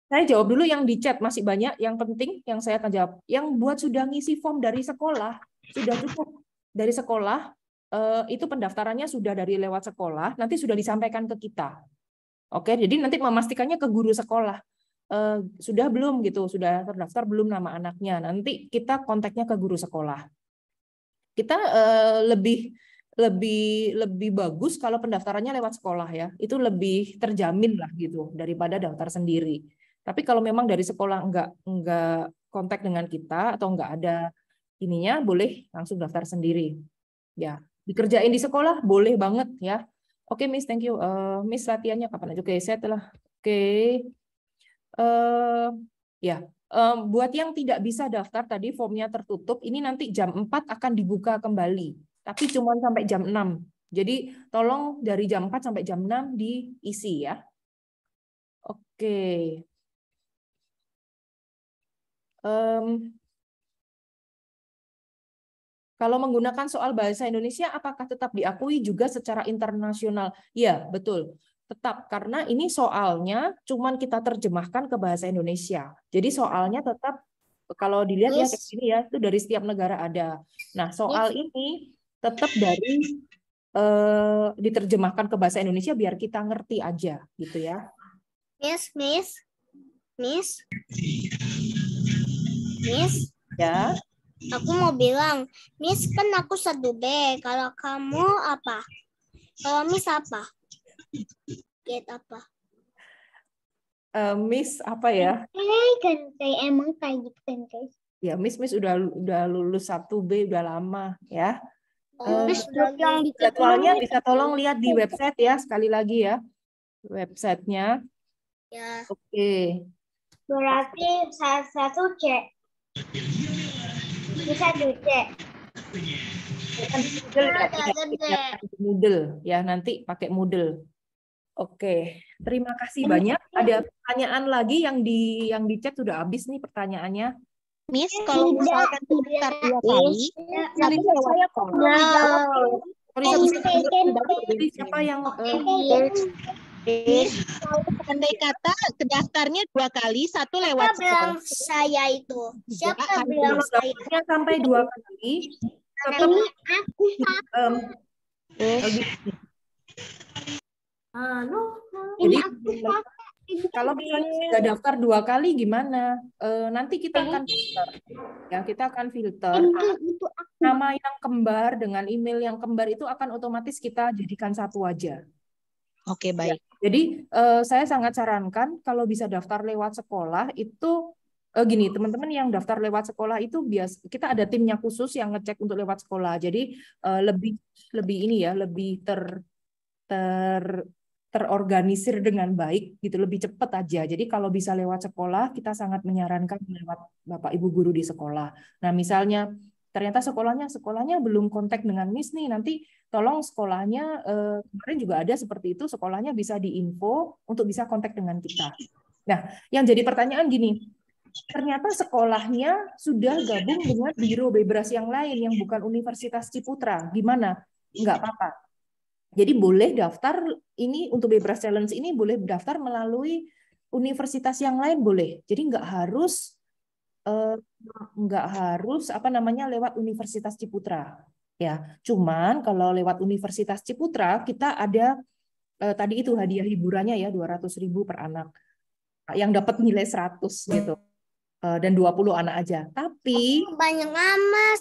Saya jawab dulu yang di chat, masih banyak yang penting yang saya akan jawab. Yang buat sudah ngisi form dari sekolah, sudah cukup dari sekolah, itu pendaftarannya sudah dari lewat sekolah, nanti sudah disampaikan ke kita. Oke, jadi nanti memastikannya ke guru sekolah. Sudah belum gitu, sudah terdaftar belum nama anaknya, nanti kita kontaknya ke guru sekolah. Kita lebih bagus kalau pendaftarannya lewat sekolah ya, itu lebih terjamin lah gitu daripada daftar sendiri. Tapi kalau memang dari sekolah enggak kontak dengan kita atau enggak ada ininya, boleh langsung daftar sendiri. Ya, dikerjain di sekolah boleh banget ya. Oke, Miss, thank you. Miss, latihannya kapan aja? Oke, saya telah. Oke. Ya, buat yang tidak bisa daftar tadi formnya tertutup, ini nanti jam 4 akan dibuka kembali. Tapi cuma sampai jam 6. Jadi tolong dari jam 4 sampai jam 6 diisi ya. Oke. Kalau menggunakan soal bahasa Indonesia, apakah tetap diakui juga secara internasional? Ya, betul. Tetap, karena ini soalnya cuman kita terjemahkan ke bahasa Indonesia. Jadi soalnya tetap, kalau dilihat ya kayak gini ya, itu dari setiap negara ada. Nah, soal ini tetap dari diterjemahkan ke bahasa Indonesia biar kita ngerti aja, gitu ya. Miss. Ya. Aku mau bilang, Miss kan aku 1B. Kalau kamu apa? Kalau Miss apa? Get apa? Miss apa ya? Kan kayak emang kayak gitu kan guys. Ya, Miss udah lulus 1B udah lama ya. Jadwalnya bisa tolong lihat di website ya, sekali lagi ya. Websitenya. Ya. Oke. Berarti 1C. Bisa 2C. Moodle ya, nanti pakai Moodle. Oke, terima kasih banyak. Ada pertanyaan lagi yang di chat sudah habis nih pertanyaannya. Miss, kalau misalkan daftar 2 kali, tapi saya kok belum dijawab. Siapa yang andai kata daftarnya 2 kali, 1 lewat bilang saya itu? Siapa bilang saya? Sampai 2 kali. Tetap jadi kalau misalnya sudah daftar 2 kali gimana? Nanti kita akan filter. Ya, kita akan filter nama yang kembar dengan email yang kembar itu akan otomatis kita jadikan 1 aja. Oke, baik. Ya, jadi saya sangat sarankan kalau bisa daftar lewat sekolah itu gini, teman-teman yang daftar lewat sekolah itu kita ada timnya khusus yang ngecek untuk lewat sekolah. Jadi lebih ini ya, lebih terorganisir dengan baik gitu, lebih cepat aja. Jadi kalau bisa lewat sekolah, kita sangat menyarankan lewat Bapak Ibu guru di sekolah. Nah, misalnya ternyata sekolahnya belum kontak dengan Miss nih, nanti tolong sekolahnya kemarin juga ada seperti itu, sekolahnya bisa diinfo untuk bisa kontak dengan kita. Nah, yang jadi pertanyaan gini, ternyata sekolahnya sudah gabung dengan Biro Bebras yang lain yang bukan Universitas Ciputra. Gimana? Enggak apa-apa. Jadi boleh daftar ini untuk Bebras Challenge ini boleh daftar melalui universitas yang lain boleh. Jadi enggak harus lewat Universitas Ciputra. Ya, cuman kalau lewat Universitas Ciputra kita ada tadi itu hadiah hiburannya ya 200.000 per anak. Yang dapat nilai 100 gitu. Dan 20 anak aja. Tapi banyak amat.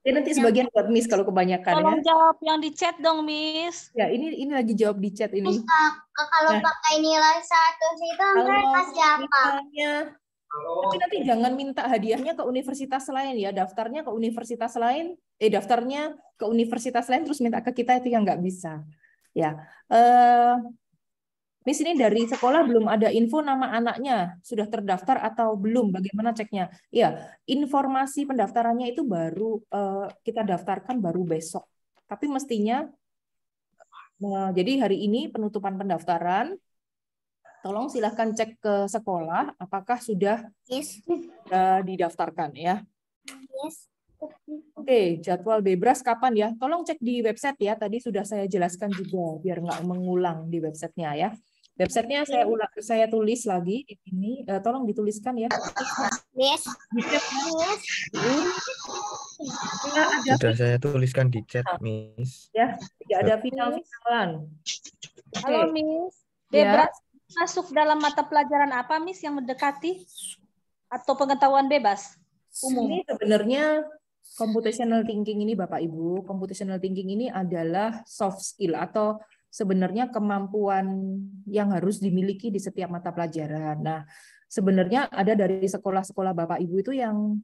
Nanti sebagian buat Miss kalau kebanyakan. Tolong ya. jawab yang di chat dong, Miss. Ya, ini lagi jawab di chat ini. Kalau pakai nilai 100 itu kasih apa? Tapi nanti jangan minta hadiahnya ke universitas lain ya. Daftarnya ke universitas lain, daftarnya ke universitas lain terus minta ke kita itu yang nggak bisa. Ya. Miss, ini dari sekolah belum ada info nama anaknya sudah terdaftar atau belum? Bagaimana ceknya? Ya, informasi pendaftarannya itu baru kita daftarkan baru besok. Tapi mestinya, jadi hari ini penutupan pendaftaran. Tolong silahkan cek ke sekolah apakah sudah didaftarkan ya. Oke, jadwal bebras kapan ya? Tolong cek di website ya. Tadi sudah saya jelaskan juga biar nggak mengulang di websitenya ya. Websitenya saya tulis lagi di sini. Tolong dituliskan ya. Miss. Sudah saya tuliskan di chat, Miss. Ya, tidak ada final-finalan. Halo, Miss. Ya. Bebras masuk dalam mata pelajaran apa, Miss, yang mendekati atau pengetahuan bebas umum? Ini sebenarnya computational thinking ini, Bapak Ibu, computational thinking ini adalah soft skill atau sebenarnya kemampuan yang harus dimiliki di setiap mata pelajaran. Nah, sebenarnya ada dari sekolah-sekolah Bapak Ibu itu yang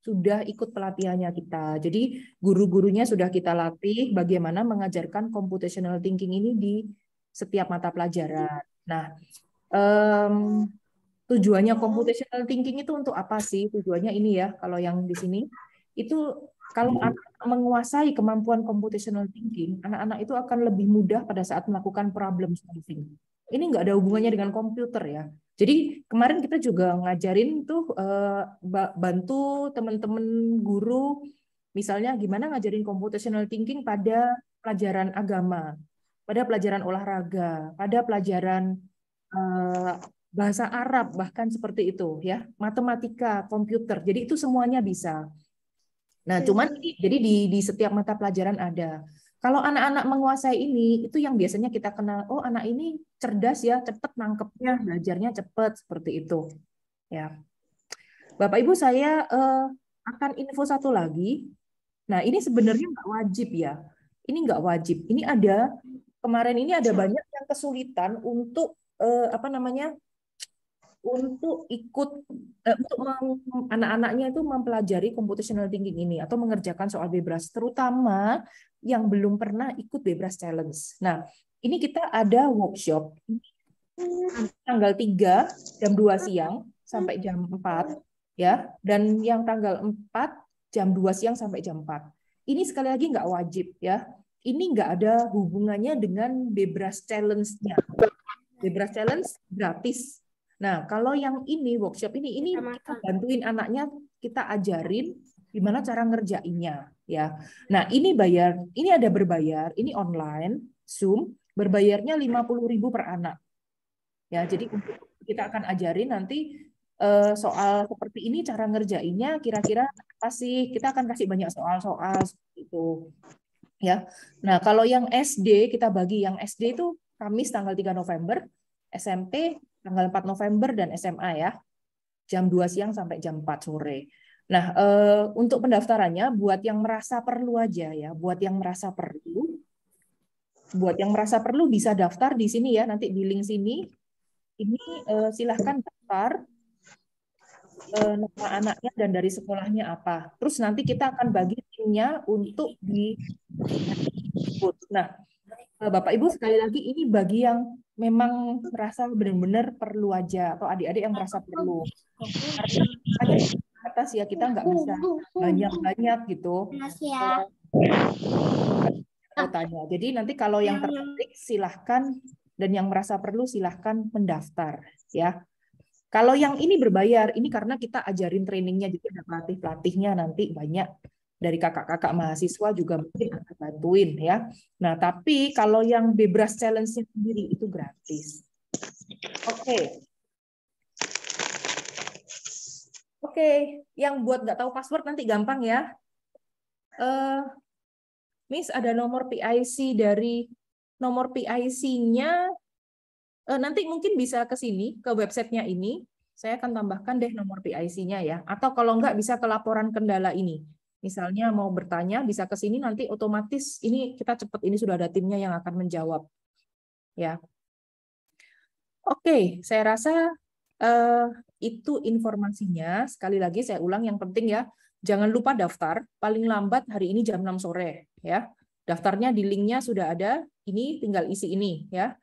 sudah ikut pelatihannya kita. Jadi guru-gurunya sudah kita latih bagaimana mengajarkan computational thinking ini di setiap mata pelajaran. Nah, tujuannya computational thinking itu untuk apa sih? Tujuannya ini ya, kalau yang di sini itu kalau anak menguasai kemampuan computational thinking, anak-anak itu akan lebih mudah pada saat melakukan problem solving. Ini nggak ada hubungannya dengan komputer ya. Jadi kemarin kita juga ngajarin tuh bantu teman-teman guru, misalnya gimana ngajarin computational thinking pada pelajaran agama, pada pelajaran olahraga, pada pelajaran bahasa Arab, bahkan seperti itu ya, matematika, komputer. Jadi itu semuanya bisa. Nah, cuman jadi di setiap mata pelajaran ada. Kalau anak-anak menguasai ini, itu yang biasanya kita kenal, oh anak ini cerdas ya, cepat nangkepnya, belajarnya cepat, seperti itu. Ya, Bapak Ibu, saya akan info satu lagi. Nah, ini sebenarnya nggak wajib ya. Ini nggak wajib. Ini ada, kemarin ini ada banyak yang kesulitan untuk, untuk ikut untuk anak-anaknya itu mempelajari computational thinking ini atau mengerjakan soal bebras, terutama yang belum pernah ikut bebras challenge. Nah, ini kita ada workshop tanggal 3 jam 2 siang sampai jam 4 ya, dan yang tanggal 4 jam 2 siang sampai jam 4. Ini sekali lagi nggak wajib ya. Ini nggak ada hubungannya dengan bebras challenge-nya. Bebras challenge gratis. Nah, kalau yang ini workshop ini kita bantuin anaknya, kita ajarin gimana cara ngerjainnya ya. Nah, ini bayar, ini ada berbayar, ini online, Zoom, berbayarnya 50.000 per anak. Ya, jadi kita akan ajarin nanti soal seperti ini cara ngerjainnya kira-kira apa sih? Kita akan kasih banyak soal-soal seperti itu. Ya. Nah, kalau yang SD kita bagi, yang SD itu Kamis tanggal 3 November, SMP tanggal 4 November, dan SMA ya, jam 2 siang sampai jam 4 sore. Nah, untuk pendaftarannya, buat yang merasa perlu aja ya, buat yang merasa perlu bisa daftar di sini ya, nanti di link sini. Ini silahkan daftar nama anaknya dan dari sekolahnya apa. Terus nanti kita akan bagi linknya untuk di. Nah, Bapak Ibu sekali lagi ini bagi yang memang merasa benar-benar perlu aja, atau adik-adik yang merasa perlu. Karena atas ya kita nggak bisa banyak-banyak gitu. Tanya. Jadi nanti kalau yang tertarik silahkan, dan yang merasa perlu silahkan mendaftar ya. Kalau yang ini berbayar, ini karena kita ajarin trainingnya juga, ada pelatih-pelatihnya nanti banyak. Dari kakak-kakak mahasiswa juga mungkin akan bantuin ya. Nah, tapi kalau yang bebras challenge-nya sendiri itu gratis. Oke, yang buat nggak tahu password nanti gampang ya. Miss, ada nomor PIC dari nomor PIC-nya. Nanti mungkin bisa ke sini, ke websitenya ini. Saya akan tambahkan deh nomor PIC-nya ya. Atau kalau nggak bisa ke laporan kendala ini. Misalnya mau bertanya bisa ke sini, nanti otomatis ini kita cepat, ini sudah ada timnya yang akan menjawab. Ya. Oke, saya rasa itu informasinya. Sekali lagi saya ulang, yang penting ya, jangan lupa daftar paling lambat hari ini jam 6 sore ya. Daftarnya di linknya sudah ada, ini tinggal isi ini ya.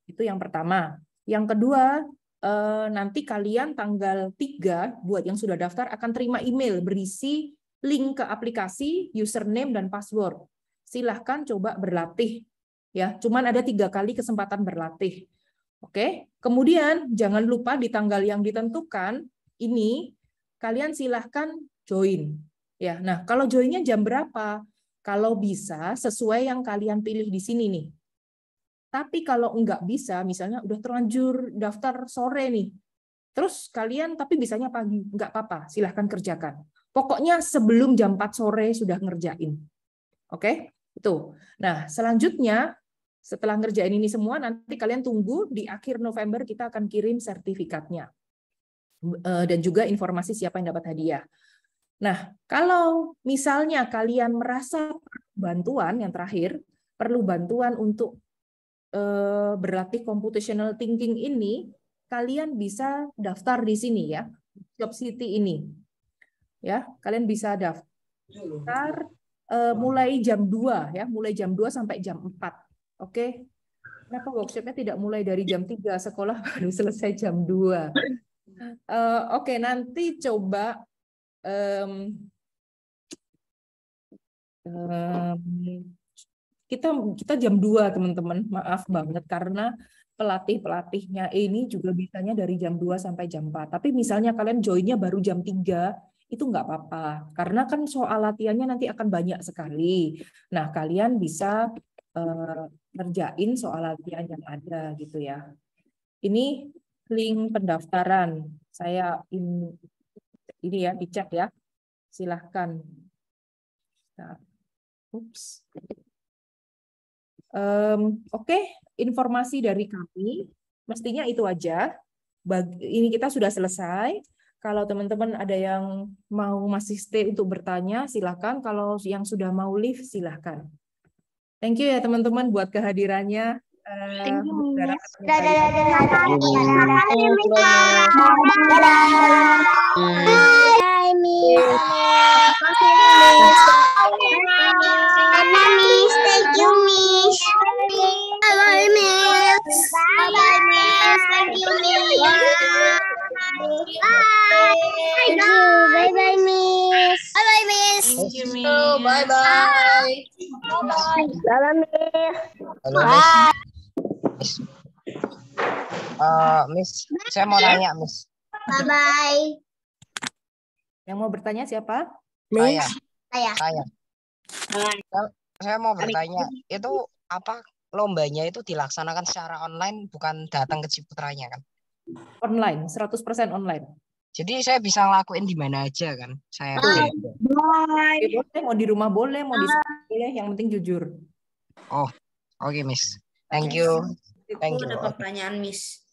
Itu yang pertama. Yang kedua, nanti kalian tanggal 3 buat yang sudah daftar akan terima email berisi link ke aplikasi, username, dan password. Silahkan coba berlatih. Ya, cuman ada 3 kali kesempatan berlatih. Oke. Kemudian jangan lupa di tanggal yang ditentukan ini kalian silahkan join. Ya, nah kalau joinnya jam berapa? Kalau bisa sesuai yang kalian pilih di sini nih. Tapi kalau enggak bisa, misalnya udah terlanjur daftar sore nih, terus kalian tapi bisanya pagi, enggak apa-apa, silahkan kerjakan. Pokoknya sebelum jam 4 sore sudah ngerjain. Oke? Itu. Nah, selanjutnya setelah ngerjain ini semua, nanti kalian tunggu di akhir November kita akan kirim sertifikatnya. Dan juga informasi siapa yang dapat hadiah. Nah, kalau misalnya kalian merasa bantuan yang terakhir, perlu bantuan untuk berlatih computational thinking ini, kalian bisa daftar di sini ya, Job City ini. Ya, kalian bisa daftar mulai jam 2 ya, mulai jam 2 sampai jam 4. Oke. Kenapa workshopnya tidak mulai dari jam 3, sekolah baru selesai jam 2. Oke, nanti coba kita jam 2 teman-teman, maaf banget karena pelatihnya ini juga bisanya dari jam 2 sampai jam 4. Tapi misalnya kalian joinnya baru jam 3, itu nggak apa-apa. Karena kan soal latihannya nanti akan banyak sekali. Nah, kalian bisa ngerjain soal latihan yang ada gitu ya. Ini link pendaftaran. Saya ini ya, dicek ya. Silahkan. Nah, Oke, informasi dari kami mestinya itu aja. Ini kita sudah selesai. Kalau teman-teman ada yang mau masih stay untuk bertanya, silahkan. Kalau yang sudah mau leave, silahkan. Thank you ya teman-teman buat kehadirannya. Thank you, Miss. Miss, saya mau tanya, Miss. Bye-bye. Yang mau bertanya siapa? Saya mau bertanya, itu apa lombanya itu dilaksanakan secara online, bukan datang ke Ciputranya kan? Online, 100% online. Jadi saya bisa ngelakuin di mana aja kan? Saya Boleh, mau di rumah boleh, mau di sekolah boleh, yang penting jujur. Oh, oke, Miss. Thank you. Aku ada pertanyaan, Miss.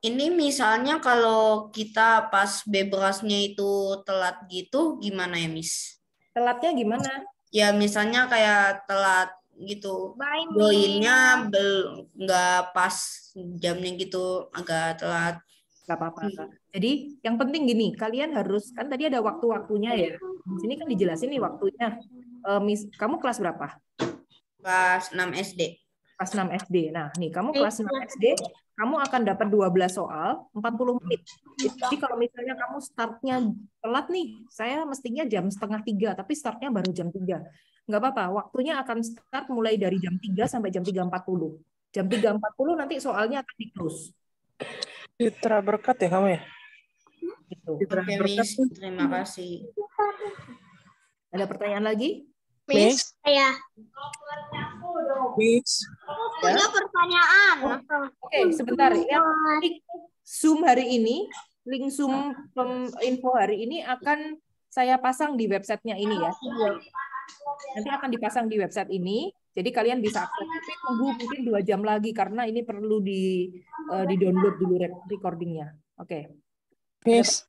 Ini misalnya kalau kita pas bebasnya itu telat gitu, gimana ya, Miss? Telatnya gimana? Ya misalnya kayak telat gitu. Joinnya nggak pas jamnya gitu, agak telat. Nggak apa-apa. Jadi yang penting gini, kalian harus, kan tadi ada waktu-waktunya ya. Di sini kan dijelasin nih waktunya. Kamu kelas berapa? Kelas 6 SD. Kelas 6 SD. Nah, nih kamu kelas 6 SD, kamu akan dapat 12 soal, 40 menit. Jadi kalau misalnya kamu startnya telat nih, saya mestinya jam 2:30, tapi startnya baru jam 3. Nggak apa-apa, waktunya akan start mulai dari jam 3 sampai jam 3.40. Jam 3.40 nanti soalnya akan di-close. Citra berkat ya kamu ya? Gitu. Oke, Miss. Terima kasih. Ada pertanyaan lagi? Miss, saya. Miss. Punya pertanyaan. Oke, sebentar. Link Zoom hari ini, link Zoom info hari ini akan saya pasang di websitenya ini ya. Nanti akan dipasang di website ini. Jadi kalian bisa akses. Tapi tunggu mungkin 2 jam lagi karena ini perlu di-download dulu recordingnya. Oke. Miss,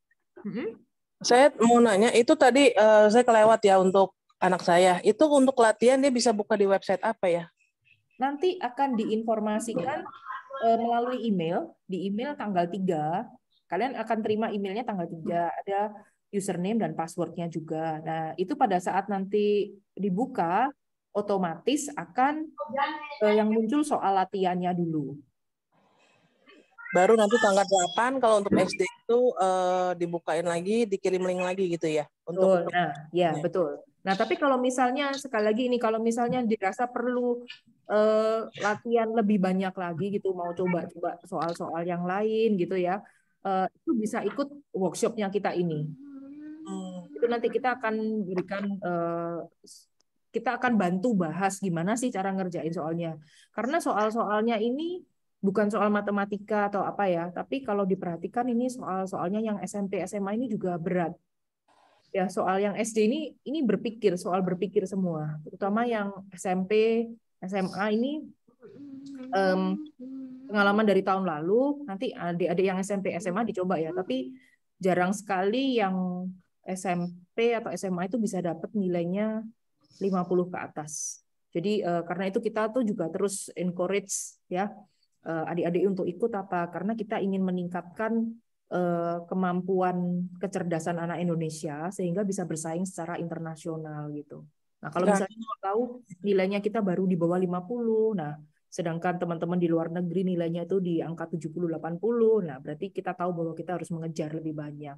saya mau nanya, itu tadi saya kelewat ya untuk anak saya. Itu untuk latihan dia bisa buka di website apa ya? Nanti akan diinformasikan melalui email. Di email tanggal 3. Kalian akan terima emailnya tanggal 3. Ada username dan passwordnya juga. Nah, itu pada saat nanti dibuka, otomatis akan yang muncul soal latihannya dulu. Baru nanti tanggal 8 kalau untuk SD itu dibukain lagi, dikirim link lagi gitu ya. Untuk Nah, ya betul. Nah, tapi kalau misalnya sekali lagi ini kalau misalnya dirasa perlu latihan lebih banyak lagi gitu, mau coba-coba soal-soal yang lain gitu ya, itu bisa ikut workshopnya kita ini. Itu nanti kita akan berikan kita akan bantu bahas gimana sih cara ngerjain soalnya. Karena soal-soalnya ini bukan soal matematika atau apa ya, tapi kalau diperhatikan ini soal-soalnya yang SMP, SMA ini juga berat. Ya, soal yang SD ini berpikir, soal berpikir semua. Terutama yang SMP, SMA ini pengalaman dari tahun lalu, nanti adik-adik yang SMP, SMA dicoba ya, tapi jarang sekali yang SMP atau SMA itu bisa dapat nilainya 50 ke atas. Jadi karena itu kita tuh juga terus encourage ya adik-adik untuk ikut apa? Karena kita ingin meningkatkan kemampuan kecerdasan anak Indonesia sehingga bisa bersaing secara internasional gitu. Nah, kalau misalnya kita tahu nilainya kita baru di bawah 50, nah sedangkan teman-teman di luar negeri nilainya itu di angka 70-80, nah berarti kita tahu bahwa kita harus mengejar lebih banyak.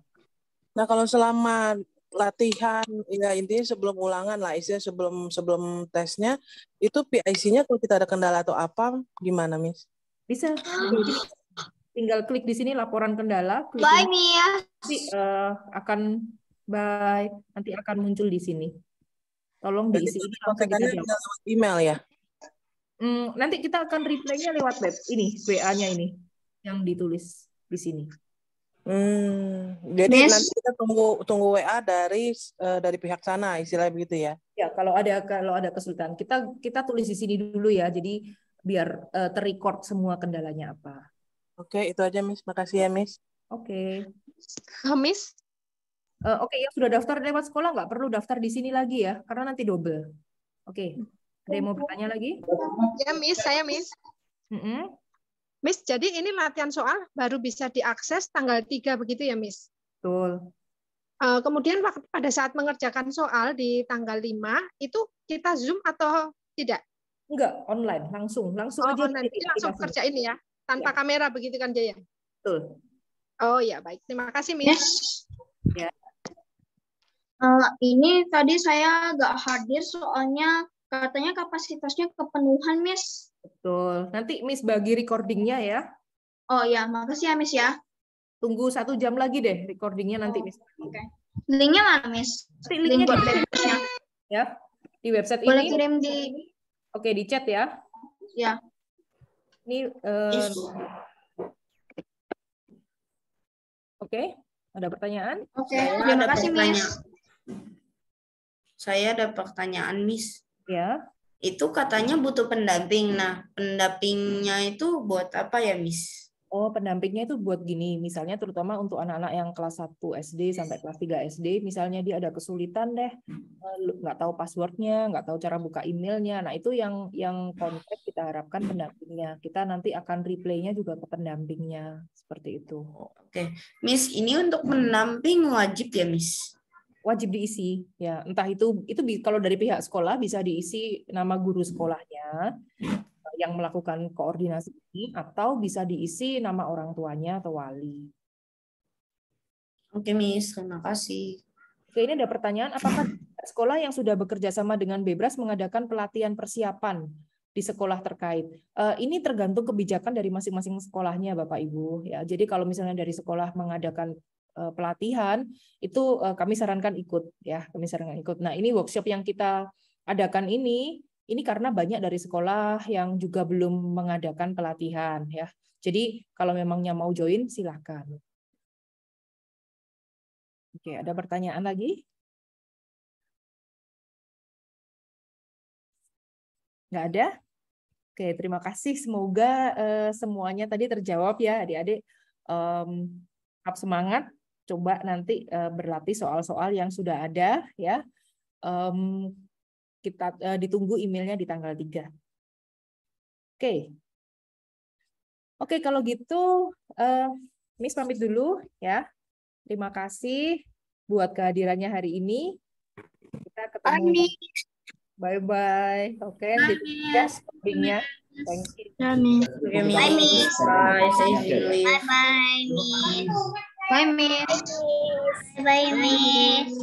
Nah, kalau selama latihan, ya intinya sebelum ulangan lah, istilah sebelum tesnya, itu PIC-nya kalau kita ada kendala atau apa, gimana, Miss? Bisa. Tinggal klik di sini laporan kendala. Bye, Mia. Nanti akan muncul di sini. Tolong diisi ini langsung kita jawab. Lewat email ya? Nanti kita akan reply-nya lewat web. Ini, WA-nya ini, yang ditulis di sini. Jadi nanti kita tunggu WA dari pihak sana, istilahnya begitu ya? Ya, kalau ada kesulitan kita tulis di sini dulu ya. Jadi biar terrecord semua kendalanya apa. Oke, itu aja Miss. Makasih ya Miss. Oke. Miss. Oke, yang sudah daftar lewat sekolah nggak perlu daftar di sini lagi ya, karena nanti double. Oke. Ada yang mau bertanya lagi? Ya Miss, saya Miss. Miss, jadi ini latihan soal baru bisa diakses tanggal 3 begitu ya, Miss? Betul. Kemudian pada saat mengerjakan soal di tanggal 5, itu kita Zoom atau tidak? Enggak, online, langsung aja. Online. Jadi langsung kerja ini ya, tanpa kamera begitu kan, Jaya? Betul. Oh ya, baik. Terima kasih, Miss. Ya. Ini tadi saya nggak hadir soalnya katanya kapasitasnya kepenuhan, Miss. Betul. Nanti Miss bagi recordingnya ya. Oh ya, makasih ya Miss ya. Tunggu 1 jam lagi deh recordingnya nanti Miss. Oke. Linknya mana Miss? Linknya buat website ya. Di website boleh ini. Boleh kirim di. Oke, di chat ya. Ya. Ini. Oke. Ada pertanyaan? Oke. Terima kasih Miss. Saya ada pertanyaan Miss. Ya. Itu katanya butuh pendamping. Nah, pendampingnya itu buat apa ya, Miss? Oh, pendampingnya itu buat gini, misalnya terutama untuk anak-anak yang kelas 1 SD sampai kelas 3 SD, misalnya dia ada kesulitan deh, nggak tahu passwordnya, nggak tahu cara buka emailnya. Nah, itu yang kontak kita harapkan pendampingnya. Kita nanti akan reply-nya juga ke pendampingnya, seperti itu. Oke. Miss, ini untuk pendamping wajib ya, Miss? Wajib diisi ya, entah itu kalau dari pihak sekolah bisa diisi nama guru sekolahnya yang melakukan koordinasi ini, atau bisa diisi nama orang tuanya atau wali. Oke Miss, terima kasih. Oke, ini ada pertanyaan, apakah sekolah yang sudah bekerja sama dengan Bebras mengadakan pelatihan persiapan di sekolah terkait? Ini tergantung kebijakan dari masing-masing sekolahnya Bapak Ibu ya. Jadi kalau misalnya dari sekolah mengadakan pelatihan itu kami sarankan ikut ya, kami sarankan ikut. Nah, ini workshop yang kita adakan ini karena banyak dari sekolah yang juga belum mengadakan pelatihan ya. Jadi kalau memangnya mau join silakan. Oke, ada pertanyaan lagi? Nggak ada? Oke, terima kasih. Semoga semuanya tadi terjawab ya adik-adik. Tetap semangat. Coba nanti berlatih soal-soal yang sudah ada ya. Kita ditunggu emailnya di tanggal 3. Oke, kalau gitu Miss pamit dulu ya. Terima kasih buat kehadirannya hari ini. Kita ketemu. Bye-bye. Oke, ditunggu linknya. Thank you. Bye Miss. Bye, Bye Miss. Bye Miss.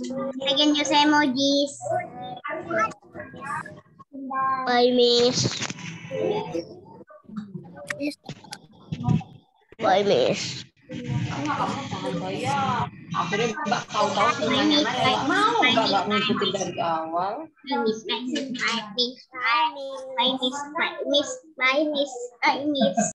I can use emojis. Bye Miss. Bye Miss. Akhirnya Mbak tahu-tahu semuanya nggak mau, nggak ngikutin dari awal. Miss.